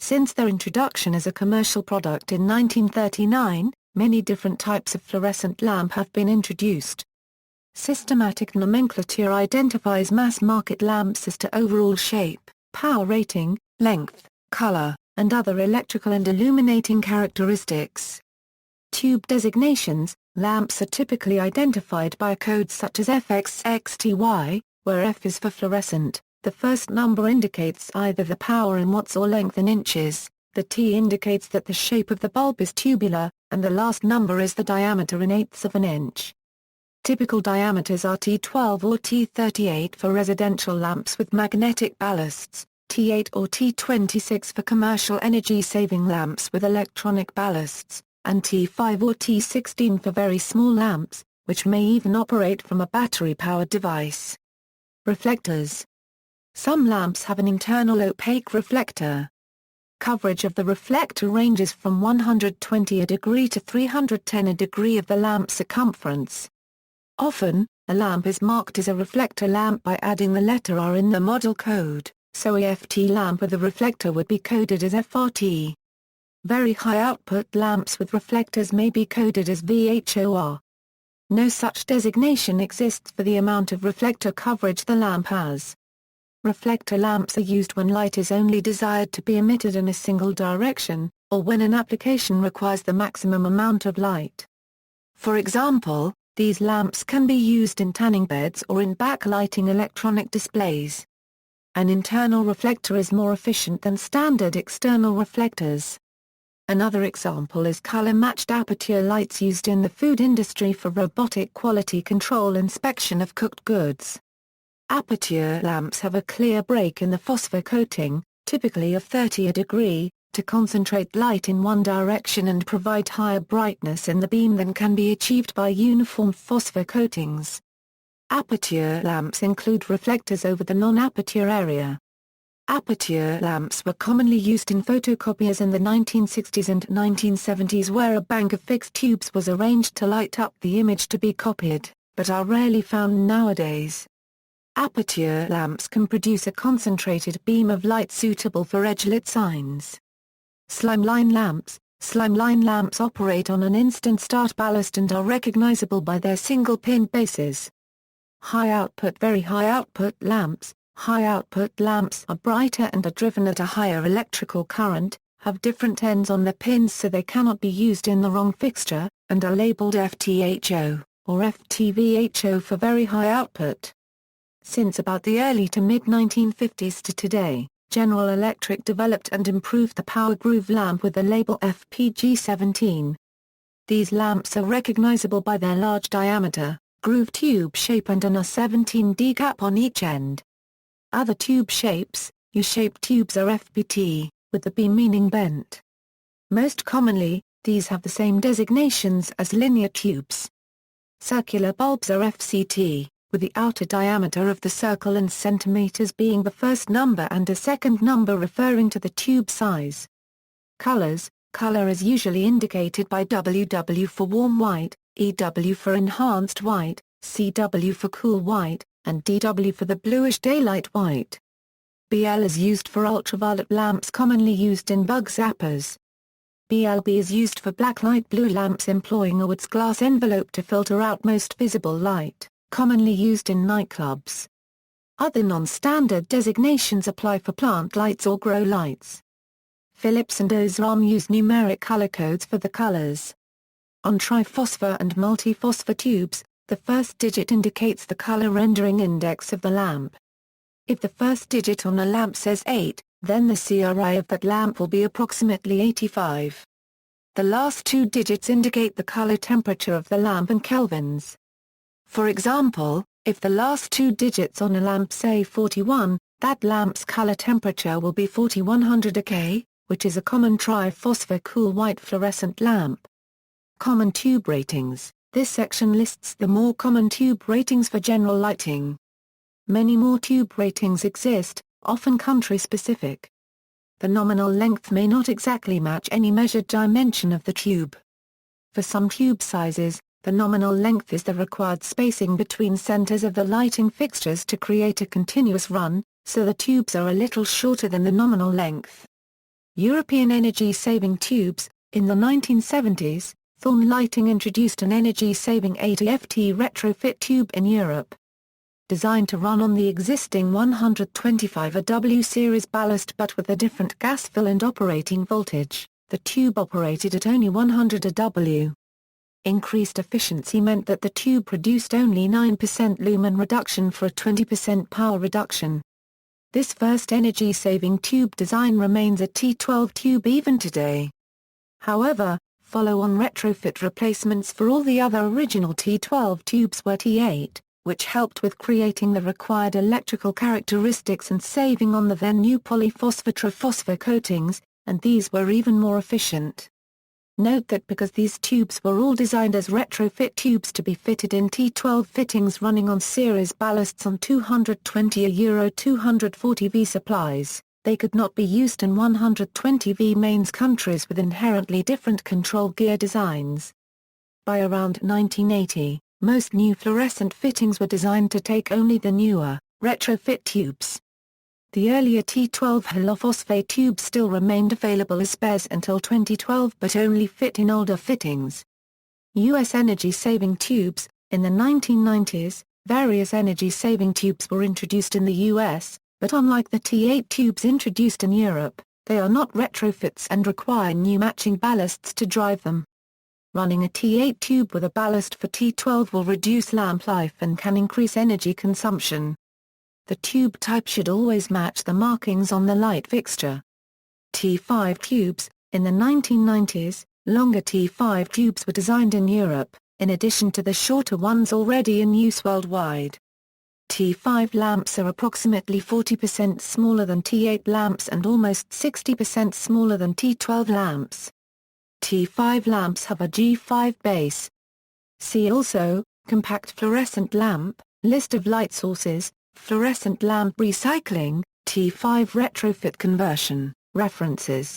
Since their introduction as a commercial product in 1939, many different types of fluorescent lamp have been introduced. Systematic nomenclature identifies mass-market lamps as to overall shape, power rating, length, color, and other electrical and illuminating characteristics. Tube designations: lamps are typically identified by codes such as FXXTY, where F is for fluorescent, the first number indicates either the power in watts or length in inches, the T indicates that the shape of the bulb is tubular, and the last number is the diameter in eighths of an inch. Typical diameters are T12 or T38 for residential lamps with magnetic ballasts, T8 or T26 for commercial energy-saving lamps with electronic ballasts, and T5 or T16 for very small lamps, which may even operate from a battery-powered device. Reflectors. Some lamps have an internal opaque reflector. Coverage of the reflector ranges from 120 a degree to 310 a degree of the lamp's circumference. Often, a lamp is marked as a reflector lamp by adding the letter R in the model code, so a FT lamp with a reflector would be coded as FRT. Very high output lamps with reflectors may be coded as VHOR. No such designation exists for the amount of reflector coverage the lamp has. Reflector lamps are used when light is only desired to be emitted in a single direction, or when an application requires the maximum amount of light. For example, these lamps can be used in tanning beds or in backlighting electronic displays. An internal reflector is more efficient than standard external reflectors. Another example is color-matched aperture lights used in the food industry for robotic quality control inspection of cooked goods. Aperture lamps have a clear break in the phosphor coating, typically of 30 a degree, to concentrate light in one direction and provide higher brightness in the beam than can be achieved by uniform phosphor coatings. Aperture lamps include reflectors over the non-aperture area. Aperture lamps were commonly used in photocopiers in the 1960s and 1970s where a bank of fixed tubes was arranged to light up the image to be copied, but are rarely found nowadays. Aperture lamps can produce a concentrated beam of light suitable for edge-lit signs. Slimeline lamps. Slimeline lamps operate on an instant start ballast and are recognizable by their single-pin bases. High-output. Very high-output lamps. High-output lamps are brighter and are driven at a higher electrical current, have different ends on the pins so they cannot be used in the wrong fixture, and are labeled FTHO, or FTVHO for very high output. Since about the early to mid-1950s to today, General Electric developed and improved the power groove lamp with the label FPG17. These lamps are recognizable by their large diameter, groove tube shape and an R17D gap on each end. Other tube shapes, U-shaped tubes are FBT, with the B meaning bent. Most commonly, these have the same designations as linear tubes. Circular bulbs are FCT, with the outer diameter of the circle and centimeters being the first number and a second number referring to the tube size. Colors. Color is usually indicated by WW for warm white, EW for enhanced white, CW for cool white, and DW for the bluish daylight white. BL is used for ultraviolet lamps commonly used in bug zappers. BLB is used for blacklight blue lamps employing a wood's glass envelope to filter out most visible light, commonly used in nightclubs. Other non-standard designations apply for plant lights or grow lights. Philips and Osram use numeric color codes for the colors. On triphosphor and multiphosphor tubes, the first digit indicates the color rendering index of the lamp. If the first digit on a lamp says 8, then the CRI of that lamp will be approximately 85. The last two digits indicate the color temperature of the lamp in kelvins. For example, if the last two digits on a lamp say 41, that lamp's color temperature will be 4100 K, which is a common triphosphor cool white fluorescent lamp. Common tube ratings. This section lists the more common tube ratings for general lighting. Many more tube ratings exist, often country-specific. The nominal length may not exactly match any measured dimension of the tube. For some tube sizes, the nominal length is the required spacing between centers of the lighting fixtures to create a continuous run, so the tubes are a little shorter than the nominal length. European energy-saving tubes. In the 1970s, Thorn Lighting introduced an energy-saving 80 FT retrofit tube in Europe. Designed to run on the existing 125 AW series ballast but with a different gas fill and operating voltage, the tube operated at only 100 AW. Increased efficiency meant that the tube produced only 9% lumen reduction for a 20% power reduction. This first energy-saving tube design remains a T12 tube even today. However, follow-on retrofit replacements for all the other original T12 tubes were T8, which helped with creating the required electrical characteristics and saving on the then-new polyphosphor coatings, and these were even more efficient. Note that because these tubes were all designed as retrofit tubes to be fitted in T12 fittings running on series ballasts on 220/240V supplies, they could not be used in 120V mains countries with inherently different control gear designs. By around 1980, most new fluorescent fittings were designed to take only the newer, retrofit tubes. The earlier T12 halophosphate tubes still remained available as spares until 2012 but only fit in older fittings. U.S. energy-saving tubes. In the 1990s, various energy-saving tubes were introduced in the U.S., but unlike the T8 tubes introduced in Europe, they are not retrofits and require new matching ballasts to drive them. Running a T8 tube with a ballast for T12 will reduce lamp life and can increase energy consumption. The tube type should always match the markings on the light fixture. T5 tubes. In the 1990s, longer T5 tubes were designed in Europe, in addition to the shorter ones already in use worldwide. T5 lamps are approximately 40% smaller than T8 lamps and almost 60% smaller than T12 lamps. T5 lamps have a G5 base. See also, compact fluorescent lamp, list of light sources, fluorescent lamp recycling, T5 retrofit conversion, references.